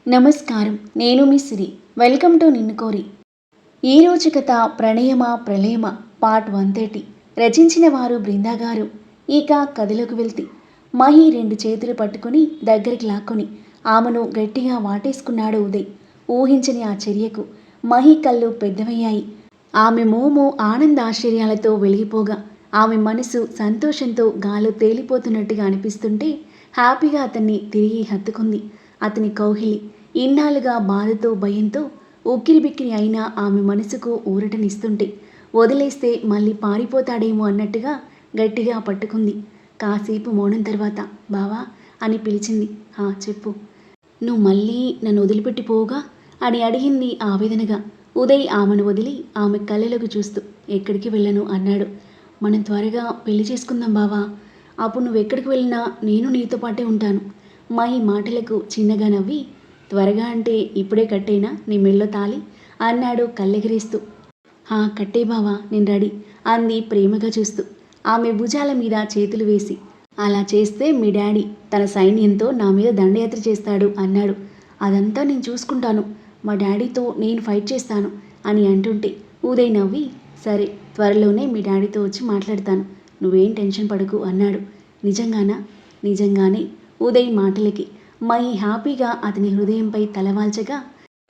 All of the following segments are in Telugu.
నమస్కారం. నేను మీ సిరి. వెల్కమ్ టు నిన్ను కోరి. ఈరోజు కథ ప్రణయమా ప్రళయమా పార్ట్ 130. రచించిన వారు బృందా గారు. ఇక కథలోకి వెళ్తే మహి 2 చేతులు పట్టుకుని దగ్గరికి లాక్కొని ఆమెను గట్టిగా వాటేసుకున్నాడు ఉదయ్. ఊహించని ఆ చర్యకు మహి కళ్ళు పెద్దవయ్యాయి. ఆమె మోము ఆనందాశ్చర్యాలతో వెలిగిపోగా ఆమె మనసు సంతోషంతో గాల్లో తేలిపోతున్నట్టుగా అనిపిస్తుంటే హ్యాపీగా అతన్ని తిరిగి హత్తుకుంది. అతని కౌగిలి ఇన్నాళ్ళుగా బాధతో భయంతో ఉక్కిరిబిక్కిరి అయినా ఆమె మనసుకు ఊరటనిస్తుంటే వదిలేస్తే మళ్ళీ పారిపోతాడేమో అన్నట్టుగా గట్టిగా పట్టుకుంది. కాసేపు మౌనం తర్వాత బావా అని పిలిచింది. చెప్పు. నువ్వు మళ్ళీ నన్ను వదిలిపెట్టిపోవుగా అని అడిగింది ఆవేదనగా. ఉదయ్ ఆమెను వదిలి ఆమె కళ్ళలోకి చూస్తూ ఎక్కడికి వెళ్ళను అన్నాడు. మనం త్వరగా పెళ్లి చేసుకుందాం బావా. అప్పుడు నువ్వెక్కడికి వెళ్ళినా నేను నీతో పాటే ఉంటాను. మహి మాటలకు చిన్నగా నవ్వి త్వరగా అంటే ఇప్పుడే కట్టేనా నీ మెళ్ళో తాళి అన్నాడు కళ్ళెగిరేస్తూ. కట్టే బావా, నేను రెడీ అంది ప్రేమగా చూస్తూ ఆమె భుజాల మీద చేతులు వేసి. అలా చేస్తే మీ డాడీ తన సైన్యంతో నా మీద దండయాత్ర చేస్తాడు అన్నాడు. అదంతా నేను చూసుకుంటాను, మా డాడీతో నేను ఫైట్ చేస్తాను అని అంటుంటే ఉదయ్ నవ్వి సరే త్వరలోనే మీ డాడీతో వచ్చి మాట్లాడతాను, నువ్వేం టెన్షన్ పడకు అన్నాడు. నిజంగానా? నిజంగానే. ఉదయ్ మాటలకి మహి హ్యాపీగా అతని హృదయంపై తలవాల్చగా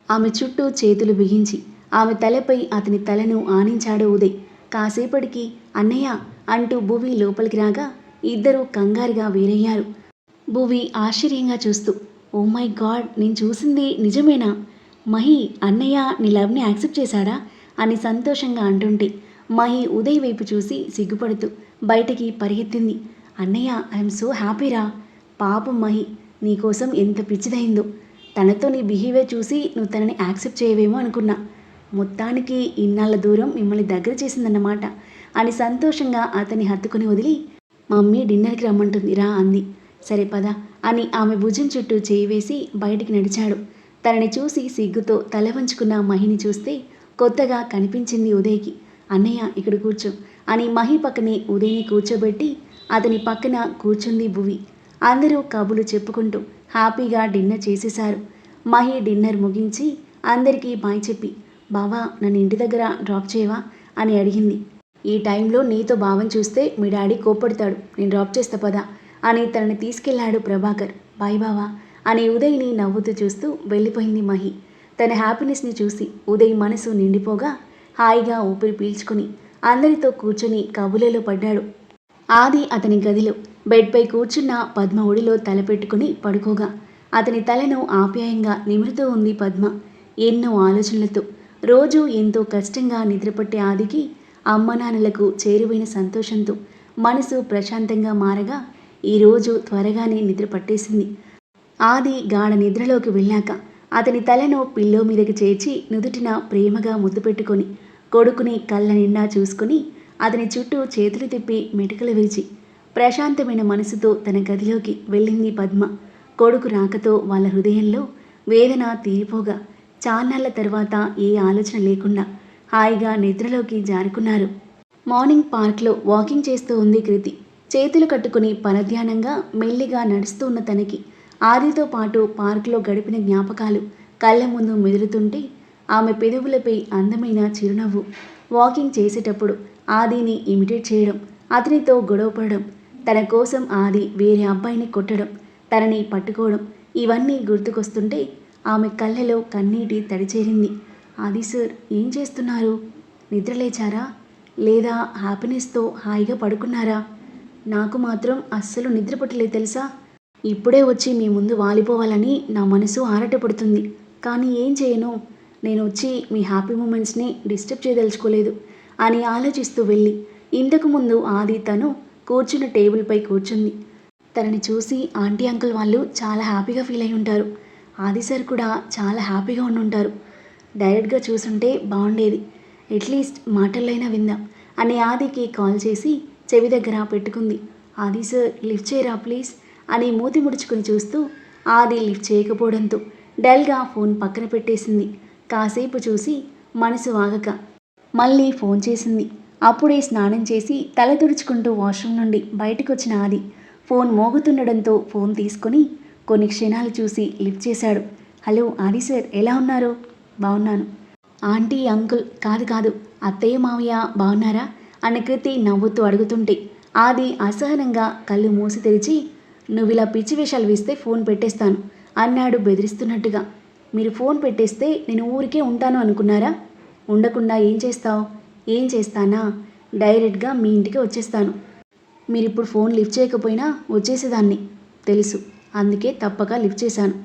ఆమె చుట్టూ చేతులు బిగించి ఆమె తలపై అతని తలను ఆనించాడు ఉదయ్. కాసేపటికి అన్నయ్య అంటూ భువి లోపలికి రాగా ఇద్దరూ కంగారుగా వేరయ్యారు. భువి ఆశ్చర్యంగా చూస్తూ ఓ మై గాడ్, నేను చూసింది నిజమేనా? మహి అన్నయ్య నీ లవ్ని యాక్సెప్ట్ చేశాడా అని సంతోషంగా అంటుంటే మహి ఉదయ్ వైపు చూసి సిగ్గుపడుతూ బయటికి పరిగెత్తింది. అన్నయ్య ఐఎమ్ సో హ్యాపీరా. పాపం మహి నీకోసం ఎంత పిచ్చిదైందో. తనతో నీ బిహేవియర్ చూసి నువ్వు తనని యాక్సెప్ట్ చేయవేమో అనుకున్నా. మొత్తానికి ఇన్నాళ్ళ దూరం మిమ్మల్ని దగ్గర చేసిందన్నమాట అని సంతోషంగా అతన్ని హత్తుకుని వదిలి మమ్మీ డిన్నర్కి రమ్మంటుంది రా అంది. సరే పద అని ఆమె భుజం చుట్టూ చేయి వేసి బయటికి నడిచాడు. తనని చూసి సిగ్గుతో తల వంచుకున్న మహిని చూస్తే కొత్తగా కనిపించింది ఉదయ్కి. అన్నయ్య ఇక్కడ కూర్చో అని మహి పక్కనే ఉదయ్ని కూర్చోబెట్టి అతని పక్కన కూర్చుంది భువి. అందరూ కబులు చెప్పుకుంటూ హ్యాపీగా డిన్నర్ చేసేశారు. మహి డిన్నర్ ముగించి అందరికీ బాయ్ చెప్పి బావా నన్ను ఇంటి దగ్గర డ్రాప్ చేయవా అని అడిగింది. ఈ టైంలో నీతో బావని చూస్తే మీ డాడీ కోప్పడతాడు, నేను డ్రాప్ చేస్తా పదా అని తనని తీసుకెళ్లాడు ప్రభాకర్. బాయ్ బావా అని ఉదయ్ని నవ్వుతూ చూస్తూ వెళ్ళిపోయింది మహి. తన హ్యాపీనెస్ని చూసి ఉదయ్ మనసు నిండిపోగా హాయిగా ఊపిరి పీల్చుకుని అందరితో కూర్చొని కబులలో పడ్డాడు. ఆది అతని గదిలో బెడ్పై కూర్చున్న పద్మ ఒడిలో తలపెట్టుకుని పడుకోగా అతని తలను ఆప్యాయంగా నిమురుతూ ఉంది పద్మ. ఎన్నో ఆలోచనలతో రోజు ఎంతో కష్టంగా నిద్రపట్టే ఆదికి అమ్మ నాన్నలకు చేరువైన సంతోషంతో మనసు ప్రశాంతంగా మారగా ఈరోజు త్వరగానే నిద్ర పట్టేసింది. ఆది గాఢ నిద్రలోకి వెళ్ళాక అతని తలను పిల్లో మీదకి చేర్చి నుదుటిన ప్రేమగా ముద్దు పెట్టుకొని కొడుకుని కళ్ళ నిండా చూసుకుని అతని చుట్టూ చేతులు తిప్పి మెటుకలు విరిచి ప్రశాంతమైన మనసుతో తన గదిలోకి వెళ్ళింది పద్మ. కొడుకు రాకతో వాళ్ళ హృదయంలో వేదన తీరిపోగా చాన్నాళ్ల తర్వాత ఏ ఆలోచన లేకుండా హాయిగా నిద్రలోకి జారుకున్నారు. మార్నింగ్ పార్క్లో వాకింగ్ చేస్తూ ఉంది కృతి. చేతులు కట్టుకుని పరధ్యానంగా మెల్లిగా నడుస్తూ ఉన్న తనకి ఆదితో పాటు పార్కులో గడిపిన జ్ఞాపకాలు కళ్ళ ముందు మెదులుతుంటే ఆమె పెదవులపై అందమైన చిరునవ్వు. వాకింగ్ చేసేటప్పుడు ఆదిని ఇమిటేట్ చేయడం, అతనితో గొడవపడడం, తన కోసం ఆది వేరే అబ్బాయిని కొట్టడం, తనని పట్టుకోవడం ఇవన్నీ గుర్తుకొస్తుంటే ఆమె కళ్ళలో కన్నీటి తడిచేరింది. ఆది సార్ ఏం చేస్తున్నారు? నిద్రలేచారా లేదా హ్యాపీనెస్తో హాయిగా పడుకున్నారా? నాకు మాత్రం అస్సలు నిద్ర పట్టలేదు తెలుసా. ఇప్పుడే వచ్చి మీ ముందు వాలిపోవాలని నా మనసు ఆరాటపడుతుంది. కానీ ఏం చేయను, నేను వచ్చి మీ హ్యాపీ మూమెంట్స్ని డిస్టర్బ్ చేయదలుచుకోలేదు అని ఆలోచిస్తూ వెళ్ళి ఇంతకుముందు ఆది తను కూర్చున్న టేబుల్పై కూర్చుంది. తనని చూసి ఆంటీ అంకుల్ వాళ్ళు చాలా హ్యాపీగా ఫీల్ అయి ఉంటారు. ఆది సార్ కూడా చాలా హ్యాపీగా ఉండుంటారు. డైరెక్ట్గా చూసుంటే బాగుండేది, అట్లీస్ట్ మాటల్లైనా విందాం అని ఆదికి కాల్ చేసి చెవి దగ్గర పెట్టుకుంది. ఆది సార్ లిఫ్ట్ చేయరా ప్లీజ్ అని మూతి ముడుచుకుని చూస్తూ ఆది లిఫ్ట్ చేయకపోవడంతో డల్గా ఫోన్ పక్కన పెట్టేసింది. కాసేపు చూసి మనసు ఆగక మళ్ళీ ఫోన్ చేసింది. అప్పుడే స్నానం చేసి తల తుడుచుకుంటూ వాష్రూమ్ నుండి బయటకు వచ్చిన ఆది ఫోన్ మోగుతుండడంతో ఫోన్ తీసుకొని కొన్ని క్షణాలు చూసి లిఫ్ట్ చేశాడు. హలో ఆది సార్, ఎలా ఉన్నారు? బాగున్నాను. ఆంటీ అంకుల్ కాదు కాదు, అత్తయ్య మావయ్య బాగున్నారా అని కృతి నవ్వుతూ అడుగుతుంటే ఆది అసహనంగా కళ్ళు మూసి తెరిచి, నువ్విలా పిచ్చి వేషాలు వేస్తే ఫోన్ పెట్టేస్తాను అన్నాడు బెదిరిస్తున్నట్టుగా. మీరు ఫోన్ పెట్టేస్తే నేను ఊరికే ఉంటాను అనుకున్నారా? ఉండకుండా ఏం చేస్తావు? ఏం చేస్తానా? డైరెక్ట్గా మీ ఇంటికి వచ్చేస్తాను. మీరిప్పుడు ఫోన్ లిఫ్ట్ చేయకపోయినా వచ్చేసేదాన్ని తెలుసు, అందుకే తప్పక లిఫ్ట్ చేశాను.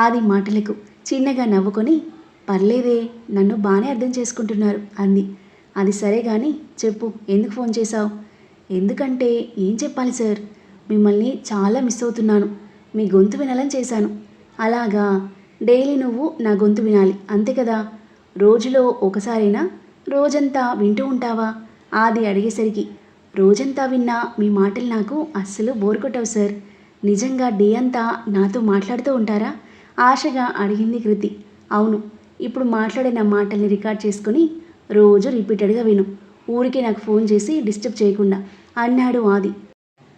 ఆది మాటలకు చిన్నగా నవ్వుకొని, పర్లేదే, నన్ను బాగానే అర్థం చేసుకుంటున్నారు అంది. అది సరే కానీ చెప్పు, ఎందుకు ఫోన్ చేశావు? ఎందుకంటే ఏం చెప్పాలి సార్, మిమ్మల్ని చాలా మిస్ అవుతున్నాను. మీ గొంతు వినాలని చేశాను. అలాగా, డైలీ నువ్వు నా గొంతు వినాలి అంతే కదా? రోజులో ఒకసారైనా రోజంతా వింటూ ఉంటావా? ఆది అడిగేసరికి, రోజంతా విన్నా మీ మాటలు నాకు అస్సలు బోర్ కొట్టవు సార్. నిజంగా డే అంతా నాతో మాట్లాడుతూ ఉంటారా? ఆశగా అడిగింది కృతి. అవును, ఇప్పుడు మాట్లాడిన మాటల్ని రికార్డ్ చేసుకుని రోజు రిపీటెడ్గా విను, ఊరికి నాకు ఫోన్ చేసి డిస్టర్బ్ చేయకుండా అన్నాడు ఆది.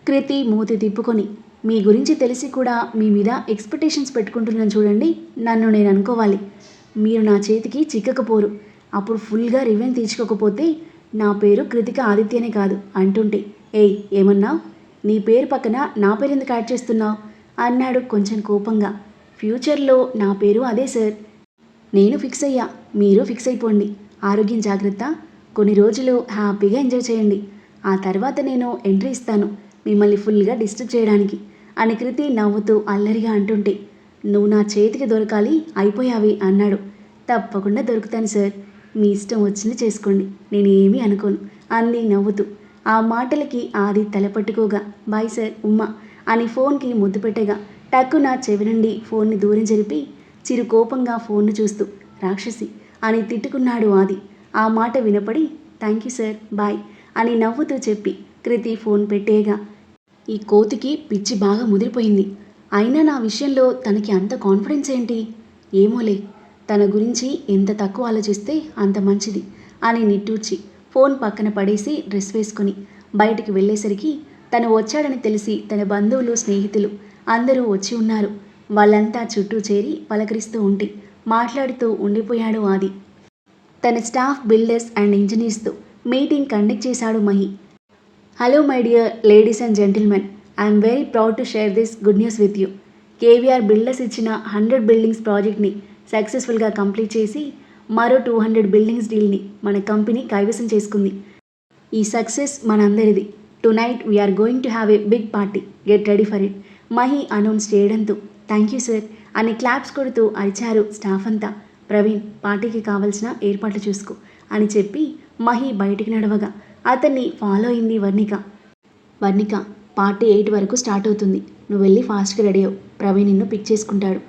కృతి మూతి తిప్పుకొని, మీ గురించి తెలిసి కూడా మీ మీద ఎక్స్పెక్టేషన్స్ పెట్టుకుంటున్నాను చూడండి, నన్ను నేను అనుకోవాలి. మీరు నా చేతికి చిక్కకపోరు. అప్పుడు ఫుల్గా రివెంజ్ తీర్చుకోకపోతే నా పేరు కృతిక ఆదిత్యనే కాదు అంటుంటే, ఏయ్ ఏమన్నావు? నీ పేరు పక్కన నా పేరు ఎందుకు యాడ్ చేస్తున్నావు అన్నాడు కొంచెం కోపంగా. ఫ్యూచర్లో నా పేరు అదే సార్. నేను ఫిక్స్ అయ్యా, మీరు ఫిక్స్ అయిపోండి. ఆరోగ్యం జాగ్రత్త. కొన్ని రోజులు హ్యాపీగా ఎంజాయ్ చేయండి. ఆ తర్వాత నేను ఎంట్రీ ఇస్తాను మిమ్మల్ని ఫుల్గా డిస్టర్బ్ చేయడానికి అని కృతి నవ్వుతూ అల్లరిగా అంటుంటే, నువ్వు నా చేతికి దొరకాలి అయిపోయావి అన్నాడు. తప్పకుండా దొరుకుతాను సార్, మీ ఇష్టం వచ్చింది చేసుకోండి, నేను ఏమీ అనుకోను అంది నవ్వుతూ. ఆ మాటలకి ఆది తలపట్టుకోగా, బాయ్ సార్ ఉమ్మా అని ఫోన్కి ముద్దు పెట్టగా టక్కున చెవి నుండి ఫోన్ని దూరం జరిపి చిరు కోపంగా ఫోన్ను చూస్తూ, రాక్షసి అని తిట్టుకున్నాడు ఆది. ఆ మాట వినపడి, థ్యాంక్ యూ సార్, బాయ్ అని నవ్వుతూ చెప్పి కృతి ఫోన్ పెట్టేగా, ఈ కోతికి పిచ్చి బాగా ముదిరిపోయింది. అయినా నా విషయంలో తనకి అంత కాన్ఫిడెన్స్ ఏంటి? ఏమోలే, తన గురించి ఎంత తక్కువ ఆలోచిస్తే అంత మంచిది అని నిట్టూర్చి ఫోన్ పక్కన పడేసి డ్రెస్ వేసుకొని బయటికి వెళ్ళేసరికి తను వచ్చాడని తెలిసి తన బంధువులు స్నేహితులు అందరూ వచ్చి ఉన్నారు. వాళ్ళంతా చుట్టూ చేరి పలకరిస్తూ ఉంటే మాట్లాడుతూ ఉండిపోయాడు ఆది. తన స్టాఫ్ బిల్డర్స్ అండ్ ఇంజనీర్స్తో మీటింగ్ కండక్ట్ చేశాడు Mahi. Hello my dear ladies and gentlemen, I'm very proud to share this good news with you. KVR builders ఇచ్చిన 100 బిల్డింగ్స్ ప్రాజెక్ట్ని సక్సెస్ఫుల్గా కంప్లీట్ చేసి మరో 200 బిల్డింగ్స్ డీల్ని మన కంపెనీ కైవసం చేసుకుంది. ఈ సక్సెస్ మనందరిది. Tonight we're going to have a big party, get ready for it Mahi announce చేయడంతో, థ్యాంక్ యూ సార్ అని క్లాప్స్ కొడుతూ అరిచారు స్టాఫ్ అంతా. ప్రవీణ్, పార్టీకి కావలసిన ఏర్పాట్లు చూసుకో అని చెప్పి మహి బయటికి నడవగా అతన్ని ఫాలో అయింది వర్ణిక. వర్ణిక, పార్టీ 8 వరకు స్టార్ట్ అవుతుంది, నువ్వు వెళ్ళి ఫాస్ట్గా రెడీ అవ్వు, ప్రవీణ్ నిన్ను పిక్ చేసుకుంటాడు.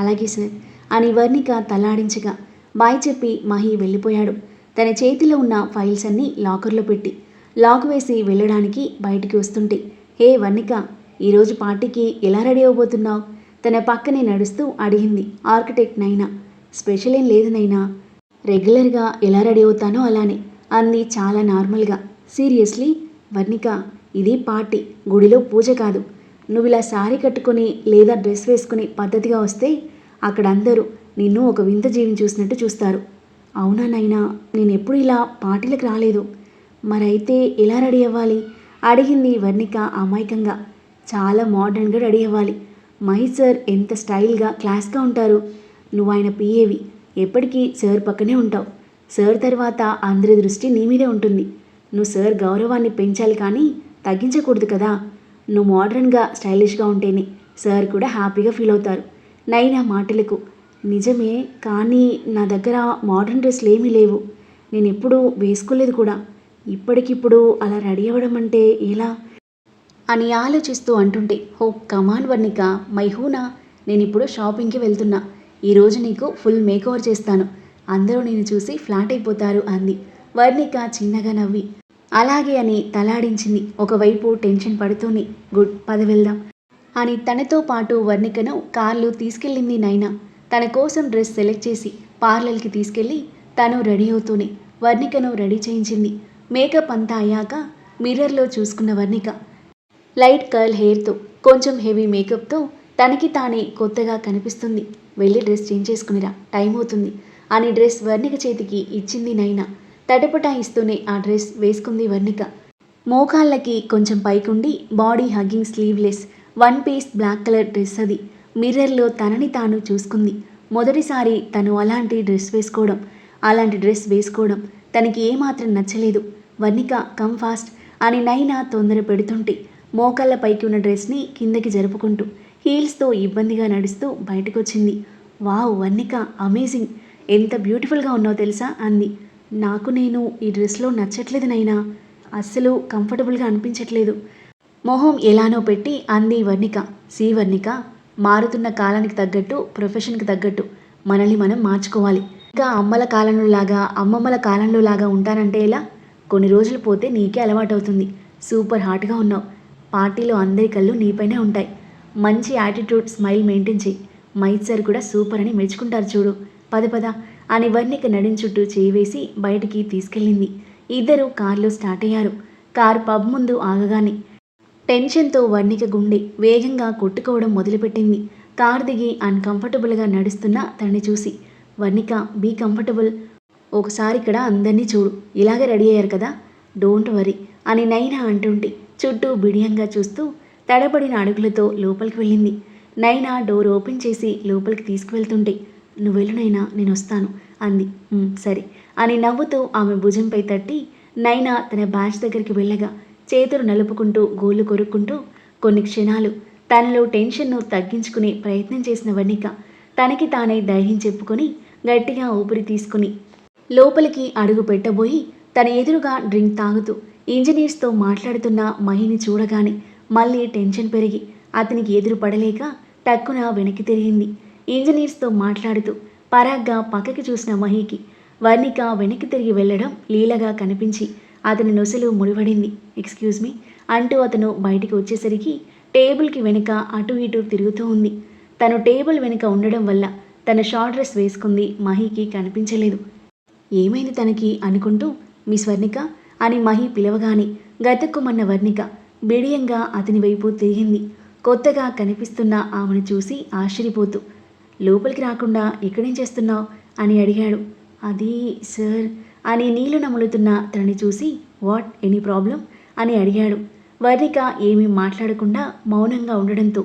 అలాగే సార్ అని వర్ణిక తలాడించగా బాయ్ చెప్పి మహి వెళ్ళిపోయాడు. తన చేతిలో ఉన్న ఫైల్స్ అన్నీ లాకర్లో పెట్టి లాక్ వేసి వెళ్ళడానికి బయటికి వస్తుంటే, హే వర్ణిక, ఈరోజు పార్టీకి ఎలా రెడీ అవ్వబోతున్నావు తన పక్కనే నడుస్తూ అడిగింది ఆర్కిటెక్ట్ నైనా. స్పెషల్ ఏం లేదు నైనా, రెగ్యులర్గా ఎలా రెడీ అవుతానో అలానే అంది చాలా నార్మల్గా. సీరియస్లీ వర్ణిక, ఇది పార్టీ, గుడిలో పూజ కాదు. నువ్వు ఇలా శారీ కట్టుకొని లేదా డ్రెస్ వేసుకుని పద్ధతిగా వస్తే అక్కడ అందరూ నిన్ను ఒక వింత జీవిని చూసినట్టు చూస్తారు. అవునా నైనా, నేను ఎప్పుడు ఇలా పార్టీలకు రాలేదు. మరైతే ఎలా రెడీ అవ్వాలి అడిగింది వర్ణిక అమాయకంగా. చాలా మోడర్న్గా రెడీ అవ్వాలి. మహేష్ సార్ ఎంత స్టైల్గా క్లాస్గా ఉంటారు. నువ్వు ఆయన పిఏవి, ఎప్పటికీ సార్ పక్కనే ఉంటావు. సార్ తర్వాత అందరి దృష్టి నీ మీదే ఉంటుంది. నువ్వు సార్ గౌరవాన్ని పెంచాలి కానీ తగ్గించకూడదు కదా. నువ్వు మోడర్న్గా స్టైలిష్గా ఉంటేనే సార్ కూడా హ్యాపీగా ఫీల్ అవుతారు. నైనా మాటలకు, నిజమే, కానీ నా దగ్గర మోడర్న్ డ్రెస్లు ఏమీ లేవు, నేను ఎప్పుడూ వేసుకోలేదు కూడా. ఇప్పటికిప్పుడు అలా రెడీ అవ్వడం అంటే ఎలా అని ఆలోచిస్తూ అంటుంటే, హో కమాన్ వర్ణిక, మైహూనా, నేను ఇప్పుడు షాపింగ్కి వెళ్తున్నా. ఈరోజు నీకు ఫుల్ మేకోవర్ చేస్తాను, అందరూ నేను చూసి ఫ్లాట్ అయిపోతారు అంది. వర్ణిక చిన్నగా నవ్వి అలాగే అని తలాడించింది. ఒకవైపు టెన్షన్ పడుతూనే, గుడ్, పద వెళ్దాం అని తనతో పాటు వర్ణికను కార్లో తీసుకెళ్ళింది నైనా. తన కోసం డ్రెస్ సెలెక్ట్ చేసి పార్లర్కి తీసుకెళ్ళి తను రెడీ అవుతూనే వర్ణికను రెడీ చేయించింది. మేకప్ అంతా అయ్యాక మిర్రర్లో చూసుకున్న వర్ణిక లైట్ కర్ల్ హెయిర్తో కొంచెం హెవీ మేకప్తో తనకి తానే కొత్తగా కనిపిస్తుంది. వెళ్ళి డ్రెస్ చేంజ్ చేసుకునిరా, టైం అవుతుంది అని డ్రెస్ వర్ణిక చేతికి ఇచ్చింది నైనా. తటపటాయిస్తూనే ఆ డ్రెస్ వేసుకుంది వర్ణిక. మోకాళ్ళకి కొంచెం పైకుండి body hugging sleeveless 1 piece black colour dress అది. మిర్రర్లో తనని తాను చూసుకుంది. మొదటిసారి తను అలాంటి డ్రెస్ వేసుకోవడం తనకి ఏమాత్రం నచ్చలేదు. వర్ణిక కమ్ ఫాస్ట్ అని నైనా తొందర పెడుతుంటే మోకాళ్ళ పైకి ఉన్న డ్రెస్ని కిందకి జరుపుకుంటూ హీల్స్తో ఇబ్బందిగా నడుస్తూ బయటకొచ్చింది. వావ్ వర్ణిక, అమేజింగ్, ఎంత బ్యూటిఫుల్గా ఉన్నావో తెలుసా అంది. నాకు నేను ఈ డ్రెస్లో నచ్చట్లేదు నైనా, అస్సలు కంఫర్టబుల్గా అనిపించట్లేదు. మొహం ఎలానో పెట్టి అంది వర్ణిక. వర్ణిక, మారుతున్న కాలానికి తగ్గట్టు, ప్రొఫెషన్కి తగ్గట్టు మనల్ని మనం మార్చుకోవాలి. ఇంకా అమ్మల కాలంలో లాగా, అమ్మమ్మల కాలంలో లాగా ఉంటానంటే ఎలా? కొన్ని రోజులు పోతే నీకే అలవాటవుతుంది. సూపర్ హాట్గా ఉన్నావు. పార్టీలో అందరి కళ్ళు నీపైనే ఉంటాయి. మంచి యాటిట్యూడ్, స్మైల్ మెయింటైన్ చేయి. మైత్ సార్ కూడా సూపర్ అని మెచ్చుకుంటారు చూడు. పద పద అని వర్ణిక నడిం చుట్టూ చేయి వేసి బయటికి తీసుకెళ్ళింది. ఇద్దరు కారులో స్టార్ట్ అయ్యారు. కారు పబ్ ముందు ఆగగానే టెన్షన్తో వర్ణిక గుండె వేగంగా కొట్టుకోవడం మొదలుపెట్టింది. కారు దిగి అన్కంఫర్టబుల్గా నడుస్తున్న తనని చూసి, వర్ణిక బీ కంఫర్టబుల్, ఒకసారి ఇక్కడ అందరినీ చూడు, ఇలాగే రెడీ అయ్యారు కదా, డోంట్ వరీ అని నైనా అంటుంటే చుట్టూ బిడియంగా చూస్తూ తడబడిన అడుగులతో లోపలికి వెళ్ళింది. నైనా డోర్ ఓపెన్ చేసి లోపలికి తీసుకువెళ్తుంటే, నువ్వు వెళ్ళు నైనా, నేను వస్తాను అంది. సరే అని నవ్వుతూ ఆమె భుజంపై తట్టి నైనా తన బ్యాచ్ దగ్గరికి వెళ్ళగా చేతులు నలుపుకుంటూ గోళ్ళు కొరుక్కుంటూ కొన్ని క్షణాలు తనలో టెన్షన్ను తగ్గించుకునే ప్రయత్నం చేసిన వర్ణిక తనకి తానే ధైర్యం చెప్పుకొని గట్టిగా ఊపిరి తీసుకుని లోపలికి అడుగు పెట్టబోయి తన ఎదురుగా డ్రింక్ తాగుతూ ఇంజనీర్స్తో మాట్లాడుతున్న మహిని చూడగానే మళ్ళీ టెన్షన్ పెరిగి అతనికి ఎదురు పడలేక టక్కున వెనక్కి తిరిగింది. ఇంజనీర్స్తో మాట్లాడుతూ పరాగ్గా పక్కకి చూసిన మహికి వర్ణిక వెనక్కి తిరిగి వెళ్ళడం లీలగా కనిపించి అతని నొసలు ముడివడింది. ఎక్స్క్యూజ్ మీ అంటూ అతను బయటికి వచ్చేసరికి టేబుల్కి వెనుక అటు ఇటు తిరుగుతూ ఉంది. తను టేబుల్ వెనుక ఉండడం వల్ల తన షార్ట్ డ్రెస్ వేసుకుంది మహికి కనిపించలేదు. ఏమైంది తనకి అనుకుంటూ మిస్ వర్ణిక అని మహి పిలవగానే గతుక్కుమన్న వర్ణిక బిడియంగా అతని వైపు తిరిగింది. కొత్తగా కనిపిస్తున్న ఆమెను చూసి ఆశ్చర్యపోతూ, లోపలికి రాకుండా ఇక్కడేం చేస్తున్నావు అని అడిగాడు. అది సార్ అని నీళ్లు నములుతున్న తనని చూసి వాట్, ఎనీ ప్రాబ్లం అని అడిగాడు. వర్ణిక ఏమీ మాట్లాడకుండా మౌనంగా ఉండడంతో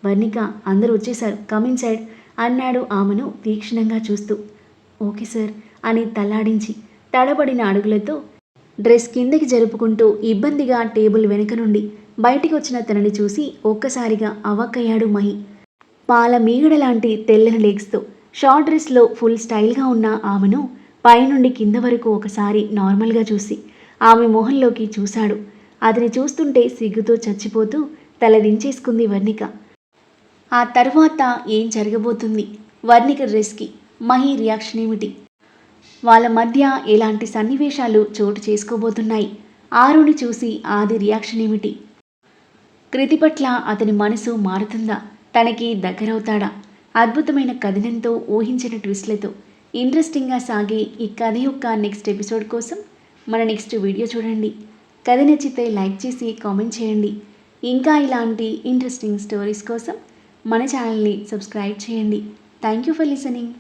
వర్ణిక అందరూ వచ్చేశారు, కమిన్ సైడ్ అన్నాడు ఆమెను తీక్షణంగా చూస్తూ. ఓకే సార్ అని తల్లాడించి తడబడిన అడుగులతో డ్రెస్ కిందకి జరుపుకుంటూ ఇబ్బందిగా టేబుల్ వెనుక నుండి బయటికి వచ్చిన తనని చూసి ఒక్కసారిగా అవాక్కయ్యాడు మహి. పాల మీగడ లాంటి తెల్లని లెగ్స్తో షార్ట్ డ్రెస్లో ఫుల్ స్టైల్గా ఉన్న ఆమెను పైనుండి కింద వరకు ఒకసారి నార్మల్గా చూసి ఆమె మొహంలోకి చూశాడు. అతని చూస్తుంటే సిగ్గుతో చచ్చిపోతూ తలదించేసుకుంది వర్ణిక. ఆ తర్వాత ఏం జరగబోతుంది? వర్ణిక డ్రెస్కి మహి రియాక్షన్ ఏమిటి? వాళ్ళ మధ్య ఎలాంటి సన్నివేశాలు చోటు చేసుకోబోతున్నాయి? ఆరుని చూసి ఆది రియాక్షన్ ఏమిటి? కృతి పట్ల అతని మనసు మారుతుందా? తనకి దగ్గరవుతాడా? అద్భుతమైన కథనంతో ఊహించిన ట్విస్ట్లతో ఇంట్రెస్టింగ్గా సాగే ఈ కథ యొక్క నెక్స్ట్ ఎపిసోడ్ కోసం మన నెక్స్ట్ వీడియో చూడండి. కథ నచ్చితే లైక్ చేసి కామెంట్ చేయండి. ఇంకా ఇలాంటి ఇంట్రెస్టింగ్ స్టోరీస్ కోసం మన ఛానల్ని సబ్స్క్రైబ్ చేయండి. Thank you for listening.